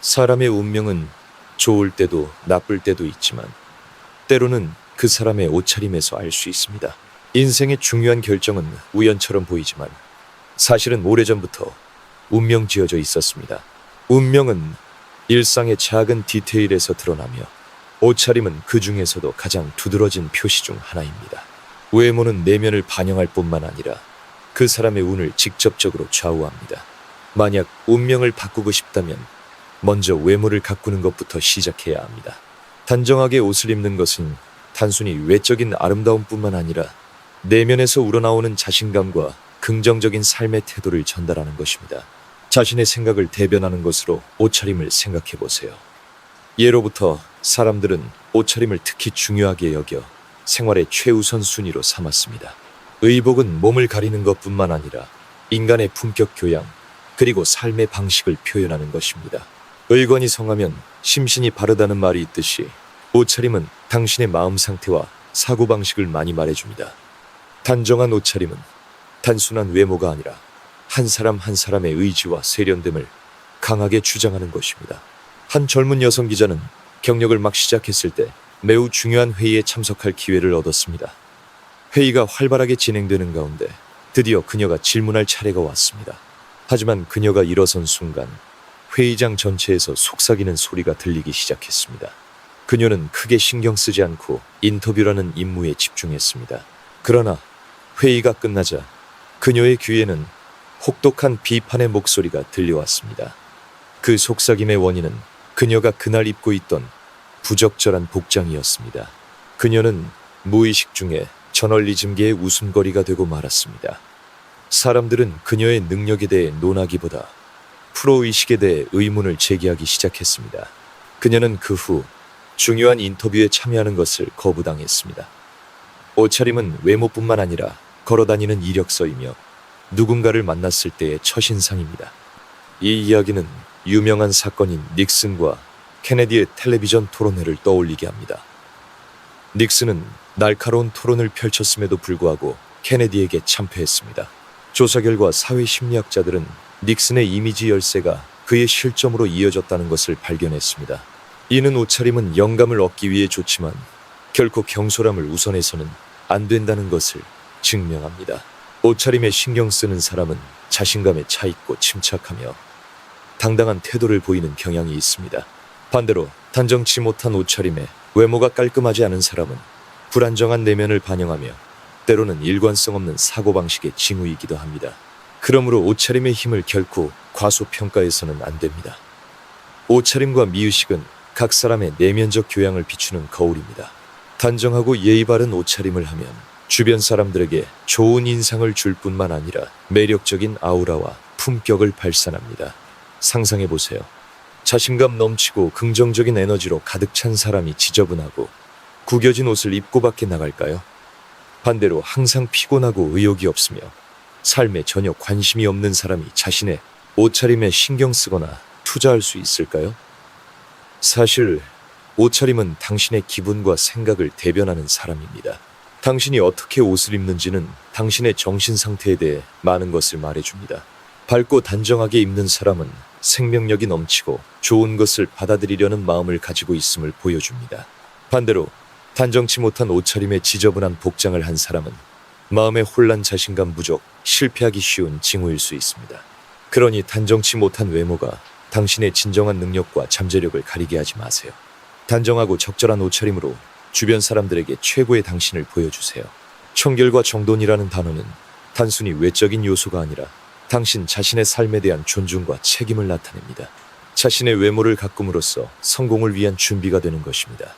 사람의 운명은 좋을 때도 나쁠 때도 있지만 때로는 그 사람의 옷차림에서 알 수 있습니다. 인생의 중요한 결정은 우연처럼 보이지만 사실은 오래전부터 운명 지어져 있었습니다. 운명은 일상의 작은 디테일에서 드러나며 옷차림은 그 중에서도 가장 두드러진 표시 중 하나입니다. 외모는 내면을 반영할 뿐만 아니라 그 사람의 운을 직접적으로 좌우합니다. 만약 운명을 바꾸고 싶다면 먼저 외모를 가꾸는 것부터 시작해야 합니다. 단정하게 옷을 입는 것은 단순히 외적인 아름다움뿐만 아니라 내면에서 우러나오는 자신감과 긍정적인 삶의 태도를 전달하는 것입니다. 자신의 생각을 대변하는 것으로 옷차림을 생각해 보세요. 예로부터 사람들은 옷차림을 특히 중요하게 여겨 생활의 최우선 순위로 삼았습니다. 의복은 몸을 가리는 것뿐만 아니라 인간의 품격 교양, 그리고 삶의 방식을 표현하는 것입니다. 의관이 성하면 심신이 바르다는 말이 있듯이 옷차림은 당신의 마음 상태와 사고방식을 많이 말해줍니다. 단정한 옷차림은 단순한 외모가 아니라 한 사람 한 사람의 의지와 세련됨을 강하게 주장하는 것입니다. 한 젊은 여성 기자는 경력을 막 시작했을 때 매우 중요한 회의에 참석할 기회를 얻었습니다. 회의가 활발하게 진행되는 가운데 드디어 그녀가 질문할 차례가 왔습니다. 하지만 그녀가 일어선 순간 회의장 전체에서 속삭이는 소리가 들리기 시작했습니다. 그녀는 크게 신경 쓰지 않고 인터뷰라는 임무에 집중했습니다. 그러나 회의가 끝나자 그녀의 귀에는 혹독한 비판의 목소리가 들려왔습니다. 그 속삭임의 원인은 그녀가 그날 입고 있던 부적절한 복장이었습니다. 그녀는 무의식 중에 저널리즘계의 웃음거리가 되고 말았습니다. 사람들은 그녀의 능력에 대해 논하기보다 프로의식에 대해 의문을 제기하기 시작했습니다. 그녀는 그 후 중요한 인터뷰에 참여하는 것을 거부당했습니다. 옷차림은 외모뿐만 아니라 걸어다니는 이력서이며 누군가를 만났을 때의 첫인상입니다. 이 이야기는 유명한 사건인 닉슨과 케네디의 텔레비전 토론회를 떠올리게 합니다. 닉슨은 날카로운 토론을 펼쳤음에도 불구하고 케네디에게 참패했습니다. 조사 결과 사회심리학자들은 닉슨의 이미지 열세가 그의 실점으로 이어졌다는 것을 발견했습니다. 이는 옷차림은 영감을 얻기 위해 좋지만 결코 경솔함을 우선해서는 안 된다는 것을 증명합니다. 옷차림에 신경 쓰는 사람은 자신감에 차있고 침착하며 당당한 태도를 보이는 경향이 있습니다. 반대로 단정치 못한 옷차림에 외모가 깔끔하지 않은 사람은 불안정한 내면을 반영하며 때로는 일관성 없는 사고방식의 징후이기도 합니다. 그러므로 옷차림의 힘을 결코 과소평가해서는 안 됩니다. 옷차림과 미의식은 각 사람의 내면적 교양을 비추는 거울입니다. 단정하고 예의 바른 옷차림을 하면 주변 사람들에게 좋은 인상을 줄 뿐만 아니라 매력적인 아우라와 품격을 발산합니다. 상상해보세요. 자신감 넘치고 긍정적인 에너지로 가득 찬 사람이 지저분하고 구겨진 옷을 입고 밖에 나갈까요? 반대로 항상 피곤하고 의욕이 없으며 삶에 전혀 관심이 없는 사람이 자신의 옷차림에 신경 쓰거나 투자할 수 있을까요? 사실 옷차림은 당신의 기분과 생각을 대변하는 사람입니다. 당신이 어떻게 옷을 입는지는 당신의 정신 상태에 대해 많은 것을 말해줍니다. 밝고 단정하게 입는 사람은 생명력이 넘치고 좋은 것을 받아들이려는 마음을 가지고 있음을 보여줍니다. 반대로 단정치 못한 옷차림에 지저분한 복장을 한 사람은 마음의 혼란, 자신감 부족, 실패하기 쉬운 징후일 수 있습니다. 그러니 단정치 못한 외모가 당신의 진정한 능력과 잠재력을 가리게 하지 마세요. 단정하고 적절한 옷차림으로 주변 사람들에게 최고의 당신을 보여주세요. 청결과 정돈이라는 단어는 단순히 외적인 요소가 아니라 당신 자신의 삶에 대한 존중과 책임을 나타냅니다. 자신의 외모를 가꿈으로써 성공을 위한 준비가 되는 것입니다.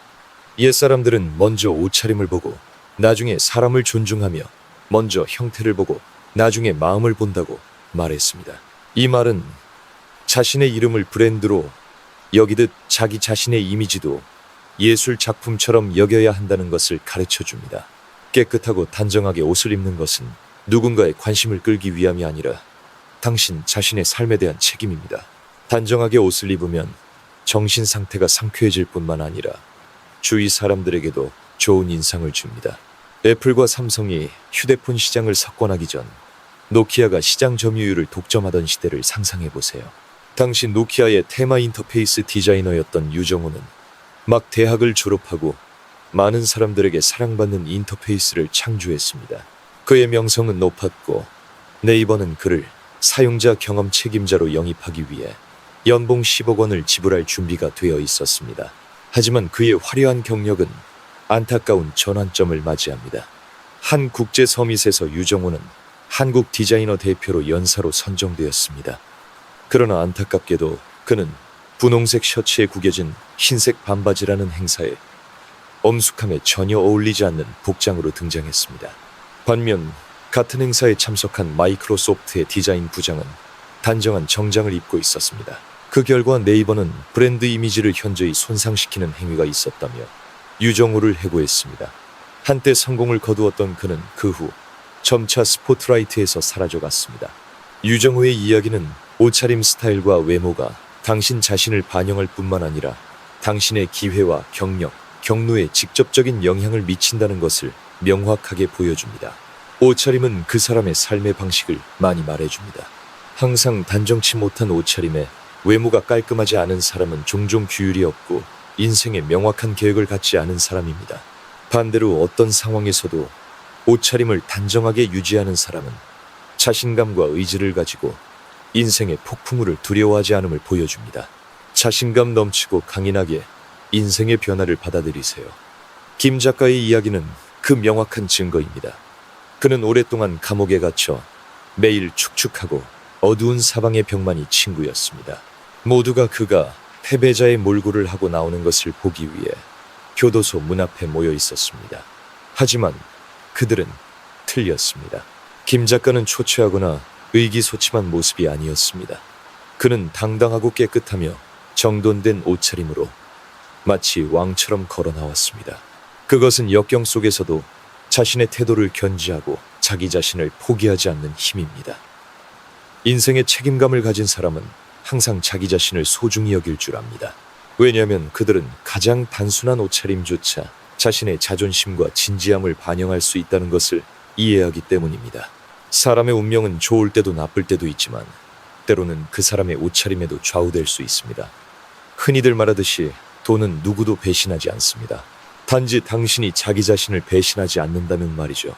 옛사람들은 먼저 옷차림을 보고 나중에 사람을 존중하며 먼저 형태를 보고 나중에 마음을 본다고 말했습니다. 이 말은 자신의 이름을 브랜드로 여기듯 자기 자신의 이미지도 예술 작품처럼 여겨야 한다는 것을 가르쳐 줍니다. 깨끗하고 단정하게 옷을 입는 것은 누군가의 관심을 끌기 위함이 아니라 당신 자신의 삶에 대한 책임입니다. 단정하게 옷을 입으면 정신 상태가 상쾌해질 뿐만 아니라 주위 사람들에게도 좋은 인상을 줍니다. 애플과 삼성이 휴대폰 시장을 석권하기 전 노키아가 시장 점유율을 독점하던 시대를 상상해 보세요. 당시 노키아의 테마 인터페이스 디자이너였던 유정호는 막 대학을 졸업하고 많은 사람들에게 사랑받는 인터페이스를 창조했습니다. 그의 명성은 높았고 네이버는 그를 사용자 경험 책임자로 영입하기 위해 연봉 10억 원을 지불할 준비가 되어 있었습니다. 하지만 그의 화려한 경력은 안타까운 전환점을 맞이합니다. 한 국제 서밋에서 유정호는 한국 디자이너 대표로 연사로 선정되었습니다. 그러나 안타깝게도 그는 분홍색 셔츠에 구겨진 흰색 반바지라는 행사에 엄숙함에 전혀 어울리지 않는 복장으로 등장했습니다. 반면 같은 행사에 참석한 마이크로소프트의 디자인 부장은 단정한 정장을 입고 있었습니다. 그 결과 네이버는 브랜드 이미지를 현저히 손상시키는 행위가 있었다며 유정호를 해고했습니다. 한때 성공을 거두었던 그는 그 후 점차 스포트라이트에서 사라져갔습니다. 유정호의 이야기는 옷차림 스타일과 외모가 당신 자신을 반영할 뿐만 아니라 당신의 기회와 경력, 경로에 직접적인 영향을 미친다는 것을 명확하게 보여줍니다. 옷차림은 그 사람의 삶의 방식을 많이 말해줍니다. 항상 단정치 못한 옷차림에 외모가 깔끔하지 않은 사람은 종종 규율이 없고 인생에 명확한 계획을 갖지 않은 사람입니다. 반대로 어떤 상황에서도 옷차림을 단정하게 유지하는 사람은 자신감과 의지를 가지고 인생의 폭풍우를 두려워하지 않음을 보여줍니다. 자신감 넘치고 강인하게 인생의 변화를 받아들이세요. 김 작가의 이야기는 그 명확한 증거입니다. 그는 오랫동안 감옥에 갇혀 매일 축축하고 어두운 사방의 벽만이 친구였습니다. 모두가 그가 패배자의 몰골을 하고 나오는 것을 보기 위해 교도소 문 앞에 모여 있었습니다. 하지만 그들은 틀렸습니다. 김 작가는 초췌하거나 의기소침한 모습이 아니었습니다. 그는 당당하고 깨끗하며 정돈된 옷차림으로 마치 왕처럼 걸어 나왔습니다. 그것은 역경 속에서도 자신의 태도를 견지하고 자기 자신을 포기하지 않는 힘입니다. 인생의 책임감을 가진 사람은 항상 자기 자신을 소중히 여길 줄 압니다. 왜냐하면 그들은 가장 단순한 옷차림조차 자신의 자존심과 진지함을 반영할 수 있다는 것을 이해하기 때문입니다. 사람의 운명은 좋을 때도 나쁠 때도 있지만 때로는 그 사람의 옷차림에도 좌우될 수 있습니다. 흔히들 말하듯이 돈은 누구도 배신하지 않습니다. 단지 당신이 자기 자신을 배신하지 않는다면 말이죠.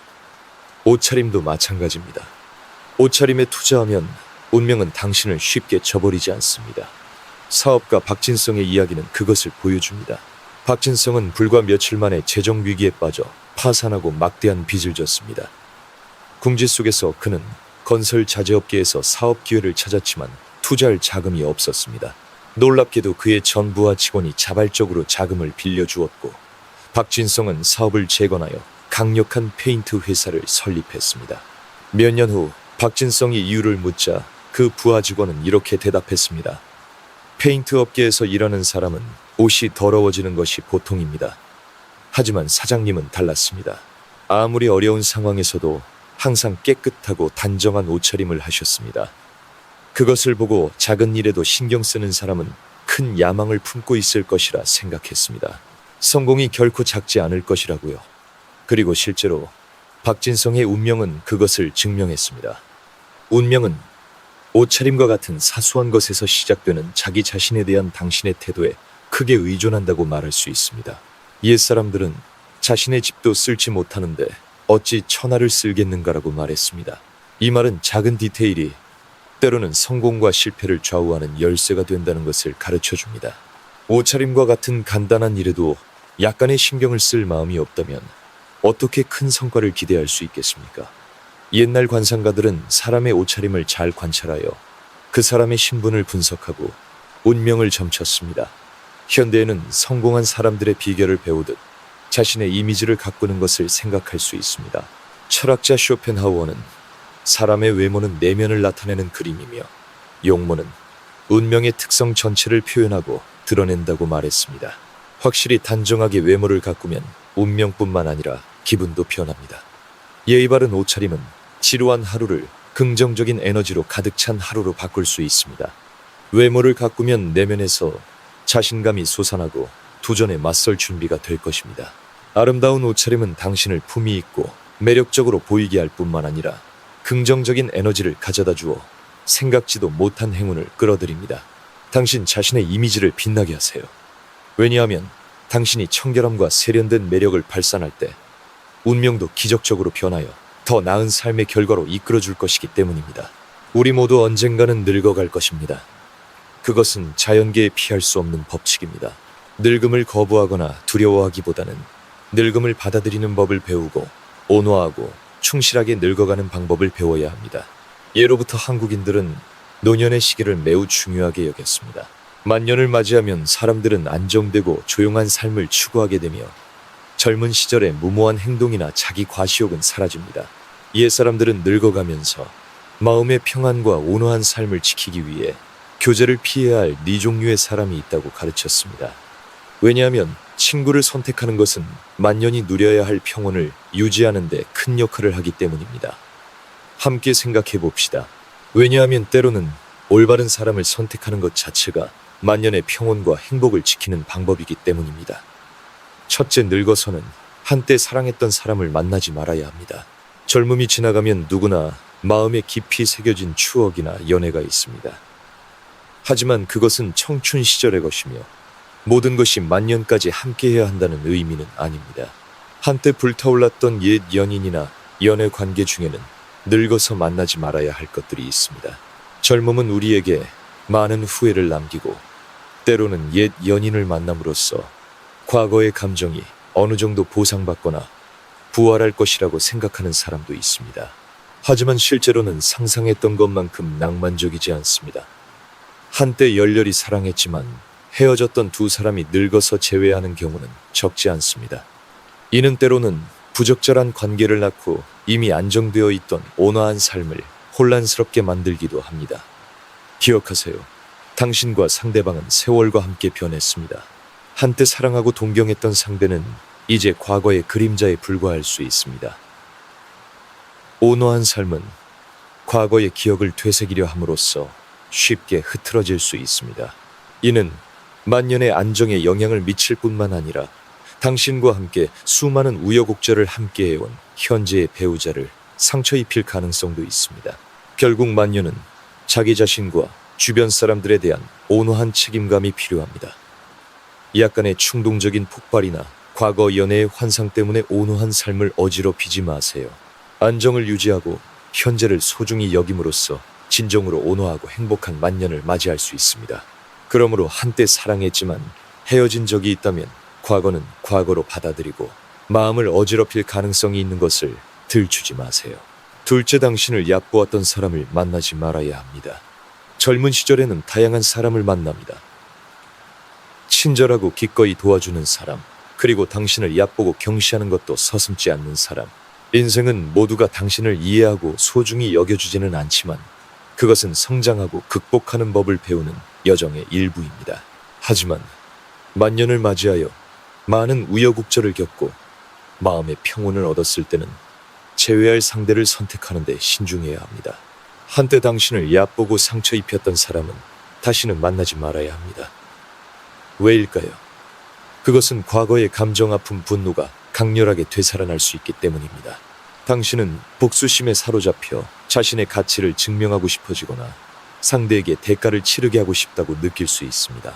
옷차림도 마찬가지입니다. 옷차림에 투자하면 운명은 당신을 쉽게 저버리지 않습니다. 사업가 박진성의 이야기는 그것을 보여줍니다. 박진성은 불과 며칠 만에 재정 위기에 빠져 파산하고 막대한 빚을 졌습니다. 궁지 속에서 그는 건설 자재업계에서 사업 기회를 찾았지만 투자할 자금이 없었습니다. 놀랍게도 그의 전 부하 직원이 자발적으로 자금을 빌려주었고 박진성은 사업을 재건하여 강력한 페인트 회사를 설립했습니다. 몇 년 후 박진성이 이유를 묻자 그 부하 직원은 이렇게 대답했습니다. 페인트 업계에서 일하는 사람은 옷이 더러워지는 것이 보통입니다. 하지만 사장님은 달랐습니다. 아무리 어려운 상황에서도 항상 깨끗하고 단정한 옷차림을 하셨습니다. 그것을 보고 작은 일에도 신경 쓰는 사람은 큰 야망을 품고 있을 것이라 생각했습니다. 성공이 결코 작지 않을 것이라고요. 그리고 실제로 박진성의 운명은 그것을 증명했습니다. 운명은 옷차림과 같은 사소한 것에서 시작되는 자기 자신에 대한 당신의 태도에 크게 의존한다고 말할 수 있습니다. 옛사람들은 자신의 집도 쓸지 못하는데 어찌 천하를 쓸겠는가라고 말했습니다. 이 말은 작은 디테일이 때로는 성공과 실패를 좌우하는 열쇠가 된다는 것을 가르쳐줍니다. 옷차림과 같은 간단한 일에도 약간의 신경을 쓸 마음이 없다면 어떻게 큰 성과를 기대할 수 있겠습니까? 옛날 관상가들은 사람의 옷차림을 잘 관찰하여 그 사람의 신분을 분석하고 운명을 점쳤습니다. 현대에는 성공한 사람들의 비결을 배우듯 자신의 이미지를 가꾸는 것을 생각할 수 있습니다. 철학자 쇼펜하우어는 사람의 외모는 내면을 나타내는 그림이며 용모는 운명의 특성 전체를 표현하고 드러낸다고 말했습니다. 확실히 단정하게 외모를 가꾸면 운명뿐만 아니라 기분도 변합니다. 예의 바른 옷차림은 지루한 하루를 긍정적인 에너지로 가득 찬 하루로 바꿀 수 있습니다. 외모를 가꾸면 내면에서 자신감이 솟아나고 도전에 맞설 준비가 될 것입니다. 아름다운 옷차림은 당신을 품위 있고 매력적으로 보이게 할 뿐만 아니라 긍정적인 에너지를 가져다 주어 생각지도 못한 행운을 끌어들입니다. 당신 자신의 이미지를 빛나게 하세요. 왜냐하면 당신이 청결함과 세련된 매력을 발산할 때 운명도 기적적으로 변하여 더 나은 삶의 결과로 이끌어줄 것이기 때문입니다. 우리 모두 언젠가는 늙어갈 것입니다. 그것은 자연계에 피할 수 없는 법칙입니다. 늙음을 거부하거나 두려워하기보다는 늙음을 받아들이는 법을 배우고 온화하고 충실하게 늙어가는 방법을 배워야 합니다. 예로부터 한국인들은 노년의 시기를 매우 중요하게 여겼습니다. 만년을 맞이하면 사람들은 안정되고 조용한 삶을 추구하게 되며 젊은 시절의 무모한 행동이나 자기 과시욕은 사라집니다. 옛사람들은 늙어가면서 마음의 평안과 온화한 삶을 지키기 위해 교제를 피해야 할 네 종류의 사람이 있다고 가르쳤습니다. 왜냐하면 친구를 선택하는 것은 만년이 누려야 할 평온을 유지하는 데 큰 역할을 하기 때문입니다. 함께 생각해 봅시다. 왜냐하면 때로는 올바른 사람을 선택하는 것 자체가 만년의 평온과 행복을 지키는 방법이기 때문입니다. 첫째, 늙어서는 한때 사랑했던 사람을 만나지 말아야 합니다. 젊음이 지나가면 누구나 마음에 깊이 새겨진 추억이나 연애가 있습니다. 하지만 그것은 청춘 시절의 것이며 모든 것이 만년까지 함께해야 한다는 의미는 아닙니다. 한때 불타올랐던 옛 연인이나 연애 관계 중에는 늙어서 만나지 말아야 할 것들이 있습니다. 젊음은 우리에게 많은 후회를 남기고 때로는 옛 연인을 만남으로써 과거의 감정이 어느 정도 보상받거나 부활할 것이라고 생각하는 사람도 있습니다. 하지만 실제로는 상상했던 것만큼 낭만적이지 않습니다. 한때 열렬히 사랑했지만 헤어졌던 두 사람이 늙어서 재회하는 경우는 적지 않습니다. 이는 때로는 부적절한 관계를 낳고 이미 안정되어 있던 온화한 삶을 혼란스럽게 만들기도 합니다. 기억하세요. 당신과 상대방은 세월과 함께 변했습니다. 한때 사랑하고 동경했던 상대는 이제 과거의 그림자에 불과할 수 있습니다. 온화한 삶은 과거의 기억을 되새기려 함으로써 쉽게 흐트러질 수 있습니다. 이는 만년의 안정에 영향을 미칠 뿐만 아니라 당신과 함께 수많은 우여곡절을 함께해온 현재의 배우자를 상처 입힐 가능성도 있습니다. 결국 만년은 자기 자신과 주변 사람들에 대한 온화한 책임감이 필요합니다. 약간의 충동적인 폭발이나 과거 연애의 환상 때문에 온화한 삶을 어지럽히지 마세요. 안정을 유지하고 현재를 소중히 여김으로써 진정으로 온화하고 행복한 만년을 맞이할 수 있습니다. 그러므로 한때 사랑했지만 헤어진 적이 있다면 과거는 과거로 받아들이고 마음을 어지럽힐 가능성이 있는 것을 들추지 마세요. 둘째, 당신을 얕보았던 사람을 만나지 말아야 합니다. 젊은 시절에는 다양한 사람을 만납니다. 친절하고 기꺼이 도와주는 사람, 그리고 당신을 얕보고 경시하는 것도 서슴지 않는 사람. 인생은 모두가 당신을 이해하고 소중히 여겨주지는 않지만 그것은 성장하고 극복하는 법을 배우는 여정의 일부입니다. 하지만 만년을 맞이하여 많은 우여곡절을 겪고 마음의 평온을 얻었을 때는 재회할 상대를 선택하는 데 신중해야 합니다. 한때 당신을 얕보고 상처 입혔던 사람은 다시는 만나지 말아야 합니다. 왜일까요? 그것은 과거의 감정 아픈 분노가 강렬하게 되살아날 수 있기 때문입니다. 당신은 복수심에 사로잡혀 자신의 가치를 증명하고 싶어지거나 상대에게 대가를 치르게 하고 싶다고 느낄 수 있습니다.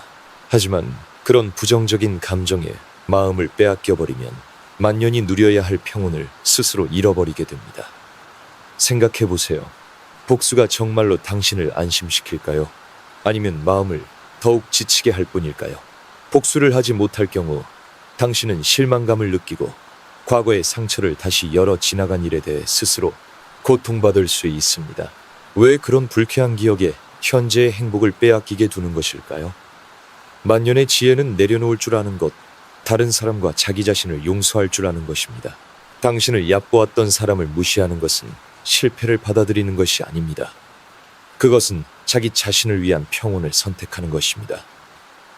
하지만 그런 부정적인 감정에 마음을 빼앗겨버리면 만년이 누려야 할 평온을 스스로 잃어버리게 됩니다. 생각해보세요. 복수가 정말로 당신을 안심시킬까요? 아니면 마음을 더욱 지치게 할 뿐일까요? 복수를 하지 못할 경우 당신은 실망감을 느끼고 과거의 상처를 다시 열어 지나간 일에 대해 스스로 고통받을 수 있습니다. 왜 그런 불쾌한 기억에 현재의 행복을 빼앗기게 두는 것일까요? 만년의 지혜는 내려놓을 줄 아는 것, 다른 사람과 자기 자신을 용서할 줄 아는 것입니다. 당신을 얕보았던 사람을 무시하는 것은 실패를 받아들이는 것이 아닙니다. 그것은 자기 자신을 위한 평온을 선택하는 것입니다.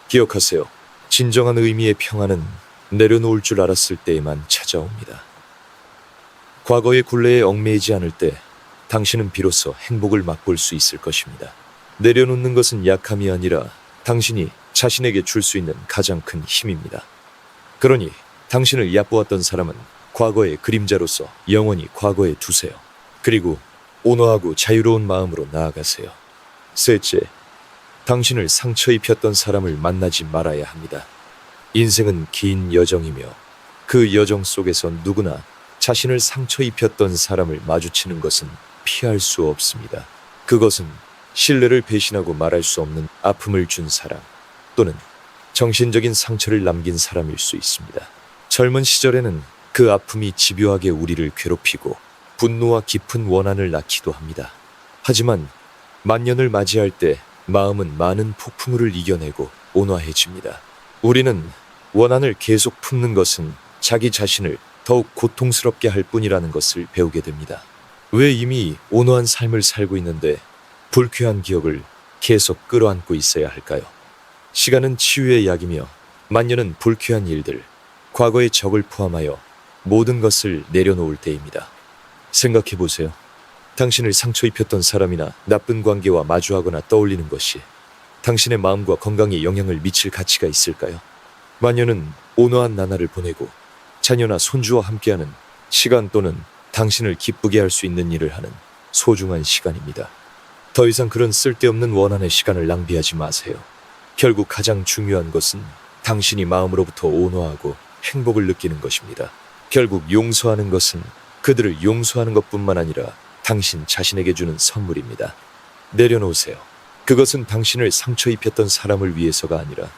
기억하세요. 진정한 의미의 평안은 내려놓을 줄 알았을 때에만 찾아옵니다. 과거의 굴레에 얽매이지 않을 때 당신은 비로소 행복을 맛볼 수 있을 것입니다. 내려놓는 것은 약함이 아니라 당신이 자신에게 줄 수 있는 가장 큰 힘입니다. 그러니 당신을 얕보았던 사람은 과거의 그림자로서 영원히 과거에 두세요. 그리고 온화하고 자유로운 마음으로 나아가세요. 셋째, 당신을 상처 입혔던 사람을 만나지 말아야 합니다. 인생은 긴 여정이며 그 여정 속에서 누구나 자신을 상처 입혔던 사람을 마주치는 것은 피할 수 없습니다. 그것은 신뢰를 배신하고 말할 수 없는 아픔을 준 사람 또는 정신적인 상처를 남긴 사람일 수 있습니다. 젊은 시절에는 그 아픔이 집요하게 우리를 괴롭히고 분노와 깊은 원한을 낳기도 합니다. 하지만 만년을 맞이할 때 마음은 많은 폭풍우를 이겨내고 온화해집니다. 우리는 원한을 계속 품는 것은 자기 자신을 더욱 고통스럽게 할 뿐이라는 것을 배우게 됩니다. 왜 이미 온화한 삶을 살고 있는데 불쾌한 기억을 계속 끌어안고 있어야 할까요? 시간은 치유의 약이며 만년은 불쾌한 일들, 과거의 적을 포함하여 모든 것을 내려놓을 때입니다. 생각해 보세요. 당신을 상처 입혔던 사람이나 나쁜 관계와 마주하거나 떠올리는 것이 당신의 마음과 건강에 영향을 미칠 가치가 있을까요? 만년은 온화한 나날을 보내고 자녀나 손주와 함께하는 시간 또는 당신을 기쁘게 할 수 있는 일을 하는 소중한 시간입니다. 더 이상 그런 쓸데없는 원한의 시간을 낭비하지 마세요. 결국 가장 중요한 것은 당신이 마음으로부터 온화하고 행복을 느끼는 것입니다. 결국 용서하는 것은 그들을 용서하는 것뿐만 아니라 당신 자신에게 주는 선물입니다. 내려놓으세요. 그것은 당신을 상처 입혔던 사람을 위해서가 아니라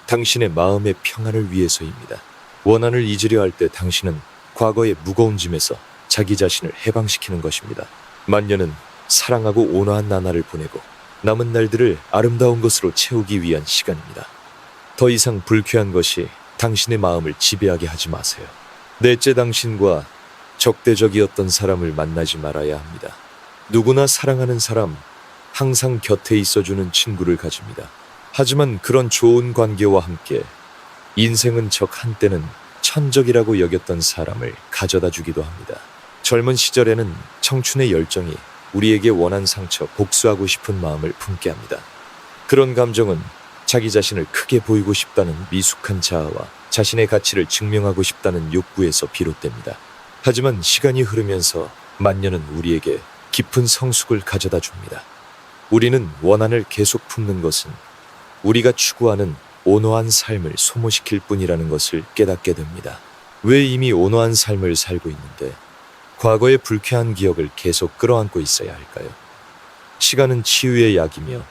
당신의 마음의 평안을 위해서입니다. 원한을 잊으려 할 때 당신은 과거의 무거운 짐에서 자기 자신을 해방시키는 것입니다. 만년은 사랑하고 온화한 나날을 보내고 남은 날들을 아름다운 것으로 채우기 위한 시간입니다. 더 이상 불쾌한 것이 당신의 마음을 지배하게 하지 마세요. 넷째, 당신과 적대적이었던 사람을 만나지 말아야 합니다. 누구나 사랑하는 사람, 항상 곁에 있어주는 친구를 가집니다. 하지만 그런 좋은 관계와 함께 인생은 적 한때는 천적이라고 여겼던 사람을 가져다 주기도 합니다. 젊은 시절에는 청춘의 열정이 우리에게 원한 상처 복수하고 싶은 마음을 품게 합니다. 그런 감정은 자기 자신을 크게 보이고 싶다는 미숙한 자아와 자신의 가치를 증명하고 싶다는 욕구에서 비롯됩니다. 하지만 시간이 흐르면서 만년은 우리에게 깊은 성숙을 가져다 줍니다. 우리는 원한을 계속 품는 것은 우리가 추구하는 온화한 삶을 소모시킬 뿐이라는 것을 깨닫게 됩니다. 왜 이미 온화한 삶을 살고 있는데 과거의 불쾌한 기억을 계속 끌어안고 있어야 할까요? 시간은 치유의 약이며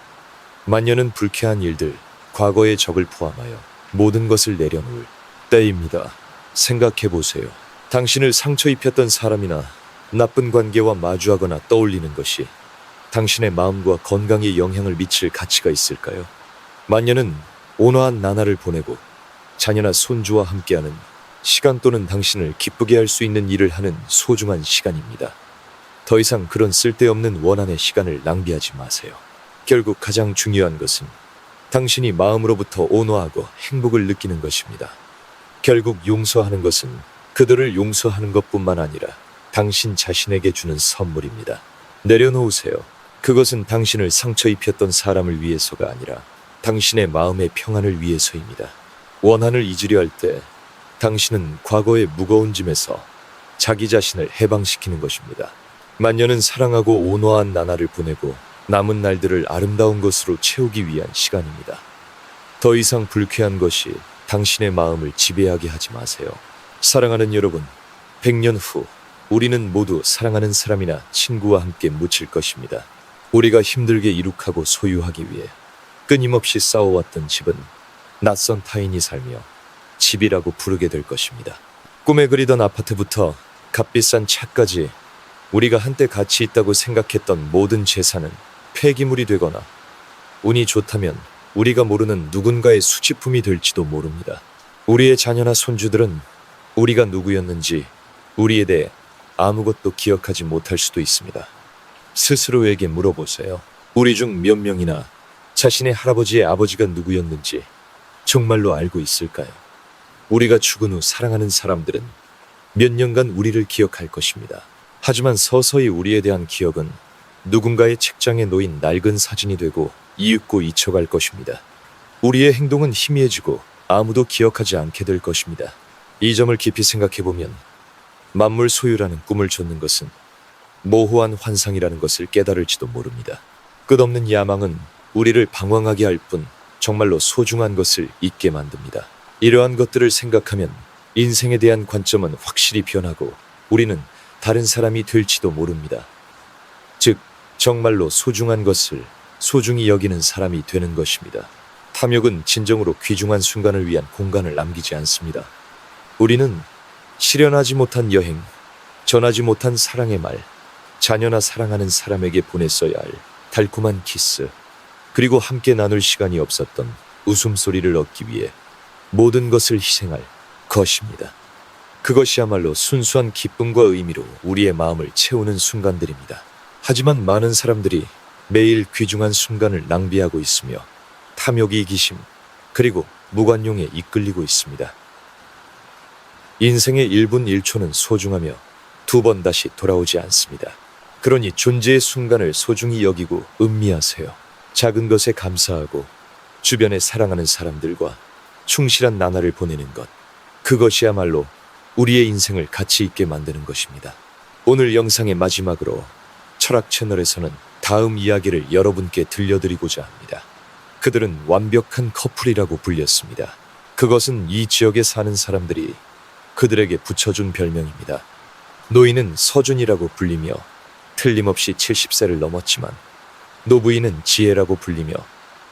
만년은 불쾌한 일들, 과거의 적을 포함하여 모든 것을 내려놓을 때입니다. 생각해 보세요. 당신을 상처 입혔던 사람이나 나쁜 관계와 마주하거나 떠올리는 것이 당신의 마음과 건강에 영향을 미칠 가치가 있을까요? 만년은 온화한 나날을 보내고 자녀나 손주와 함께하는 시간 또는 당신을 기쁘게 할 수 있는 일을 하는 소중한 시간입니다. 더 이상 그런 쓸데없는 원한의 시간을 낭비하지 마세요. 결국 가장 중요한 것은 당신이 마음으로부터 온화하고 행복을 느끼는 것입니다. 결국 용서하는 것은 그들을 용서하는 것뿐만 아니라 당신 자신에게 주는 선물입니다. 내려놓으세요. 그것은 당신을 상처 입혔던 사람을 위해서가 아니라 당신의 마음의 평안을 위해서입니다. 원한을 잊으려 할 때 당신은 과거의 무거운 짐에서 자기 자신을 해방시키는 것입니다. 만년은 사랑하고 온화한 나날을 보내고 남은 날들을 아름다운 것으로 채우기 위한 시간입니다. 더 이상 불쾌한 것이 당신의 마음을 지배하게 하지 마세요. 사랑하는 여러분, 100년 후 우리는 모두 사랑하는 사람이나 친구와 함께 묻힐 것입니다. 우리가 힘들게 이룩하고 소유하기 위해 끊임없이 싸워왔던 집은 낯선 타인이 살며 집이라고 부르게 될 것입니다. 꿈에 그리던 아파트부터 값비싼 차까지 우리가 한때 가치 있다고 생각했던 모든 재산은 폐기물이 되거나 운이 좋다면 우리가 모르는 누군가의 수집품이 될지도 모릅니다. 우리의 자녀나 손주들은 우리가 누구였는지 우리에 대해 아무것도 기억하지 못할 수도 있습니다. 스스로에게 물어보세요. 우리 중 몇 명이나 자신의 할아버지의 아버지가 누구였는지 정말로 알고 있을까요? 우리가 죽은 후 사랑하는 사람들은 몇 년간 우리를 기억할 것입니다. 하지만 서서히 우리에 대한 기억은 누군가의 책장에 놓인 낡은 사진이 되고 이윽고 잊혀갈 것입니다. 우리의 행동은 희미해지고 아무도 기억하지 않게 될 것입니다. 이 점을 깊이 생각해보면 만물 소유라는 꿈을 쫓는 것은 모호한 환상이라는 것을 깨달을지도 모릅니다. 끝없는 야망은 우리를 방황하게 할 뿐 정말로 소중한 것을 잊게 만듭니다. 이러한 것들을 생각하면 인생에 대한 관점은 확실히 변하고 우리는 다른 사람이 될지도 모릅니다. 즉, 정말로 소중한 것을 소중히 여기는 사람이 되는 것입니다. 탐욕은 진정으로 귀중한 순간을 위한 공간을 남기지 않습니다. 우리는 실현하지 못한 여행, 전하지 못한 사랑의 말, 자녀나 사랑하는 사람에게 보냈어야 할 달콤한 키스, 그리고 함께 나눌 시간이 없었던 웃음소리를 얻기 위해 모든 것을 희생할 것입니다. 그것이야말로 순수한 기쁨과 의미로 우리의 마음을 채우는 순간들입니다. 하지만 많은 사람들이 매일 귀중한 순간을 낭비하고 있으며 탐욕의 이기심, 그리고 무관용에 이끌리고 있습니다. 인생의 1분 1초는 소중하며 2번 다시 돌아오지 않습니다. 그러니 존재의 순간을 소중히 여기고 음미하세요. 작은 것에 감사하고 주변에 사랑하는 사람들과 충실한 나날을 보내는 것, 그것이야말로 우리의 인생을 가치 있게 만드는 것입니다. 오늘 영상의 마지막으로 철학 채널에서는 다음 이야기를 여러분께 들려드리고자 합니다. 그들은 완벽한 커플이라고 불렸습니다. 그것은 이 지역에 사는 사람들이 그들에게 붙여준 별명입니다. 노인은 서준이라고 불리며 틀림없이 70세를 넘었지만 노부인은 지혜라고 불리며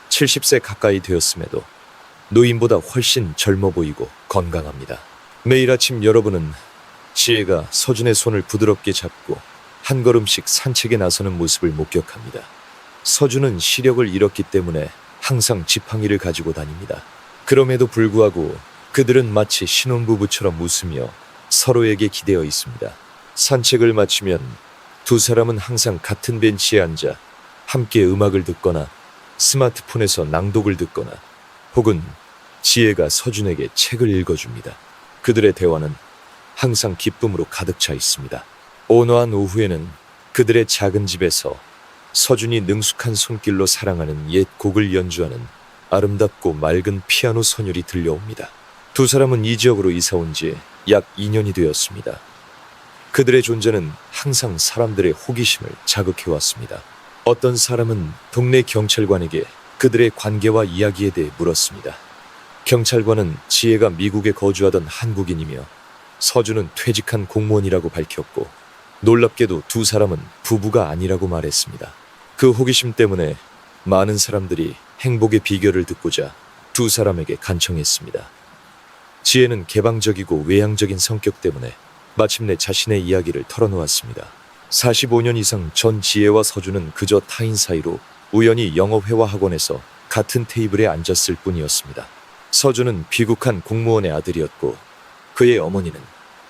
70세 가까이 되었음에도 노인보다 훨씬 젊어 보이고 건강합니다. 매일 아침 여러분은 지혜가 서준의 손을 부드럽게 잡고 한 걸음씩 산책에 나서는 모습을 목격합니다. 서준은 시력을 잃었기 때문에 항상 지팡이를 가지고 다닙니다. 그럼에도 불구하고 그들은 마치 신혼부부처럼 웃으며 서로에게 기대어 있습니다. 산책을 마치면 두 사람은 항상 같은 벤치에 앉아 함께 음악을 듣거나 스마트폰에서 낭독을 듣거나 혹은 지혜가 서준에게 책을 읽어줍니다. 그들의 대화는 항상 기쁨으로 가득 차 있습니다. 온화한 오후에는 그들의 작은 집에서 서준이 능숙한 손길로 사랑하는 옛 곡을 연주하는 아름답고 맑은 피아노 선율이 들려옵니다. 두 사람은 이 지역으로 이사 온 지 약 2년이 되었습니다. 그들의 존재는 항상 사람들의 호기심을 자극해왔습니다. 어떤 사람은 동네 경찰관에게 그들의 관계와 이야기에 대해 물었습니다. 경찰관은 지혜가 미국에 거주하던 한국인이며 서준은 퇴직한 공무원이라고 밝혔고 놀랍게도 두 사람은 부부가 아니라고 말했습니다. 그 호기심 때문에 많은 사람들이 행복의 비결을 듣고자 두 사람에게 간청했습니다. 지혜는 개방적이고 외향적인 성격 때문에 마침내 자신의 이야기를 털어놓았습니다. 45년 이상 전 지혜와 서준은 그저 타인 사이로 우연히 영어회화 학원에서 같은 테이블에 앉았을 뿐이었습니다. 서준은 귀국한 공무원의 아들이었고 그의 어머니는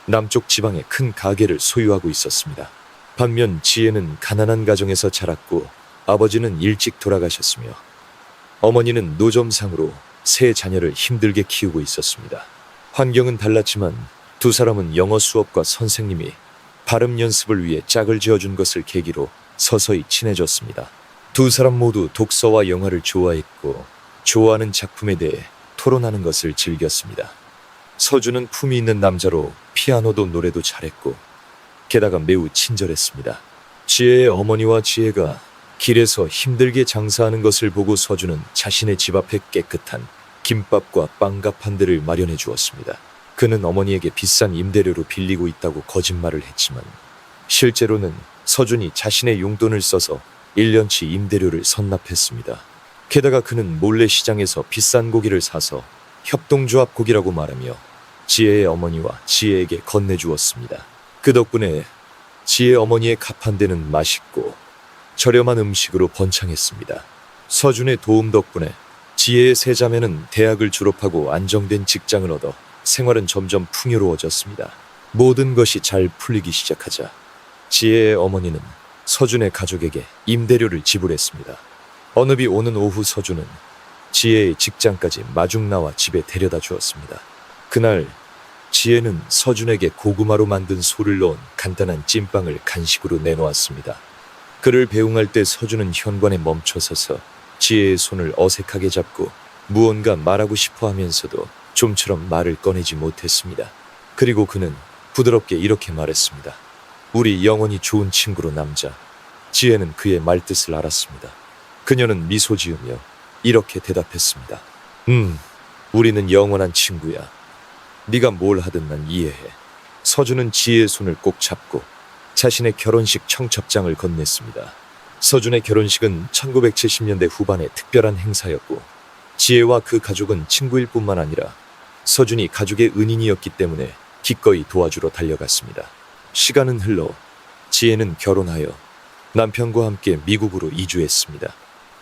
남쪽 지방의 큰 가게를 소유하고 있었습니다. 반면 지혜는 가난한 가정에서 자랐고 아버지는 일찍 돌아가셨으며 어머니는 노점상으로 세 자녀를 힘들게 키우고 있었습니다. 환경은 달랐지만 두 사람은 영어 수업과 선생님이 발음 연습을 위해 짝을 지어준 것을 계기로 서서히 친해졌습니다. 두 사람 모두 독서와 영화를 좋아했고 좋아하는 작품에 대해 토론하는 것을 즐겼습니다. 서준은 품이 있는 남자로 피아노도 노래도 잘했고 게다가 매우 친절했습니다. 지혜의 어머니와 지혜가 길에서 힘들게 장사하는 것을 보고 서준은 자신의 집 앞에 깨끗한 김밥과 빵값 한 대를 마련해 주었습니다. 그는 어머니에게 비싼 임대료로 빌리고 있다고 거짓말을 했지만 실제로는 서준이 자신의 용돈을 써서 1년치 임대료를 선납했습니다. 게다가 그는 몰래 시장에서 비싼 고기를 사서 협동조합 고기라고 말하며 지혜의 어머니와 지혜에게 건네주었습니다. 그 덕분에 지혜 어머니의 값 한 대는 맛있고 저렴한 음식으로 번창했습니다. 서준의 도움 덕분에 지혜의 세 자매는 대학을 졸업하고 안정된 직장을 얻어 생활은 점점 풍요로워졌습니다. 모든 것이 잘 풀리기 시작하자 지혜의 어머니는 서준의 가족에게 임대료를 지불했습니다. 어느 비 오는 오후 서준은 지혜의 직장까지 마중 나와 집에 데려다 주었습니다. 그날 지혜는 서준에게 고구마로 만든 소를 넣은 간단한 찐빵을 간식으로 내놓았습니다. 그를 배웅할 때 서준은 현관에 멈춰서서 지혜의 손을 어색하게 잡고 무언가 말하고 싶어 하면서도 좀처럼 말을 꺼내지 못했습니다. 그리고 그는 부드럽게 이렇게 말했습니다. 우리 영원히 좋은 친구로 남자. 지혜는 그의 말뜻을 알았습니다. 그녀는 미소 지으며 이렇게 대답했습니다. 우리는 영원한 친구야. 네가 뭘 하든 난 이해해. 서준은 지혜의 손을 꼭 잡고 자신의 결혼식 청첩장을 건넸습니다. 서준의 결혼식은 1970년대 후반의 특별한 행사였고 지혜와 그 가족은 친구일 뿐만 아니라 서준이 가족의 은인이었기 때문에 기꺼이 도와주러 달려갔습니다. 시간은 흘러 지혜는 결혼하여 남편과 함께 미국으로 이주했습니다.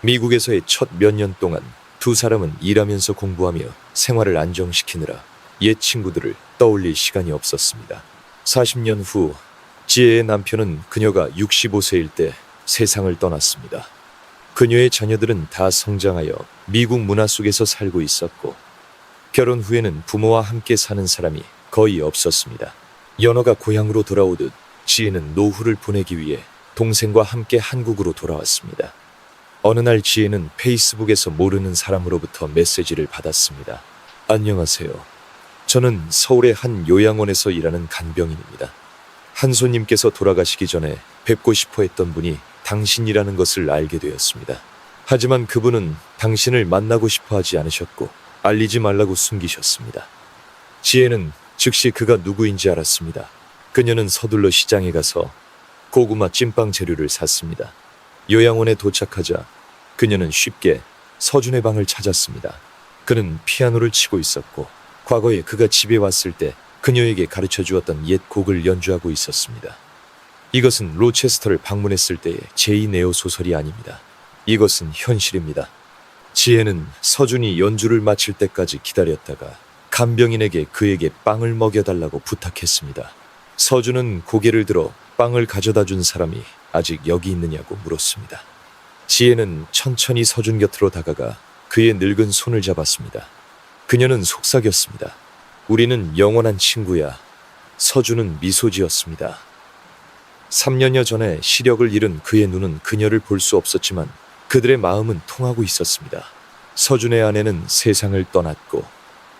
미국에서의 첫 몇 년 동안 두 사람은 일하면서 공부하며 생활을 안정시키느라 옛 친구들을 떠올릴 시간이 없었습니다. 40년 후 지혜의 남편은 그녀가 65세일 때 세상을 떠났습니다. 그녀의 자녀들은 다 성장하여 미국 문화 속에서 살고 있었고 결혼 후에는 부모와 함께 사는 사람이 거의 없었습니다. 연호가 고향으로 돌아오듯 지혜는 노후를 보내기 위해 동생과 함께 한국으로 돌아왔습니다. 어느 날 지혜는 페이스북에서 모르는 사람으로부터 메시지를 받았습니다. 안녕하세요. 저는 서울의 한 요양원에서 일하는 간병인입니다. 한 손님께서 돌아가시기 전에 뵙고 싶어 했던 분이 당신이라는 것을 알게 되었습니다. 하지만 그분은 당신을 만나고 싶어 하지 않으셨고 알리지 말라고 숨기셨습니다. 지혜는 즉시 그가 누구인지 알았습니다. 그녀는 서둘러 시장에 가서 고구마 찐빵 재료를 샀습니다. 요양원에 도착하자 그녀는 쉽게 서준의 방을 찾았습니다. 그는 피아노를 치고 있었고 과거에 그가 집에 왔을 때 그녀에게 가르쳐 주었던 옛 곡을 연주하고 있었습니다. 이것은 로체스터를 방문했을 때의 제2네오 소설이 아닙니다. 이것은 현실입니다. 지혜는 서준이 연주를 마칠 때까지 기다렸다가 간병인에게 그에게 빵을 먹여달라고 부탁했습니다. 서준은 고개를 들어 빵을 가져다 준 사람이 아직 여기 있느냐고 물었습니다. 지혜는 천천히 서준 곁으로 다가가 그의 늙은 손을 잡았습니다. 그녀는 속삭였습니다. 우리는 영원한 친구야. 서준은 미소 지었습니다. 3년여 전에 시력을 잃은 그의 눈은 그녀를 볼 수 없었지만 그들의 마음은 통하고 있었습니다. 서준의 아내는 세상을 떠났고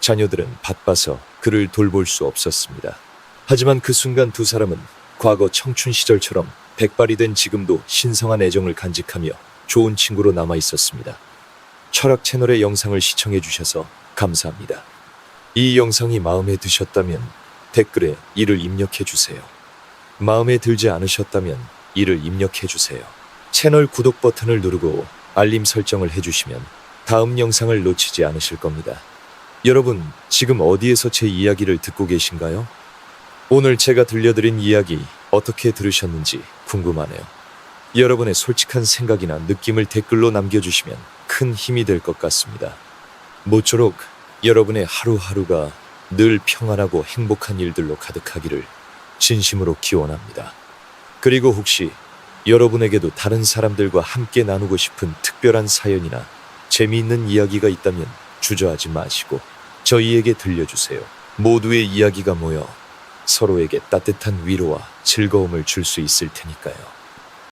자녀들은 바빠서 그를 돌볼 수 없었습니다. 하지만 그 순간 두 사람은 과거 청춘 시절처럼 백발이 된 지금도 신성한 애정을 간직하며 좋은 친구로 남아 있었습니다. 철학 채널의 영상을 시청해 주셔서 감사합니다. 이 영상이 마음에 드셨다면 댓글에 이를 입력해 주세요. 마음에 들지 않으셨다면 이를 입력해 주세요. 채널 구독 버튼을 누르고 알림 설정을 해주시면 다음 영상을 놓치지 않으실 겁니다. 여러분, 지금 어디에서 제 이야기를 듣고 계신가요? 오늘 제가 들려드린 이야기 어떻게 들으셨는지 궁금하네요. 여러분의 솔직한 생각이나 느낌을 댓글로 남겨주시면 큰 힘이 될 것 같습니다. 모쪼록 여러분의 하루하루가 늘 평안하고 행복한 일들로 가득하기를 진심으로 기원합니다. 그리고 혹시 여러분에게도 다른 사람들과 함께 나누고 싶은 특별한 사연이나 재미있는 이야기가 있다면 주저하지 마시고 저희에게 들려주세요. 모두의 이야기가 모여 서로에게 따뜻한 위로와 즐거움을 줄 수 있을 테니까요.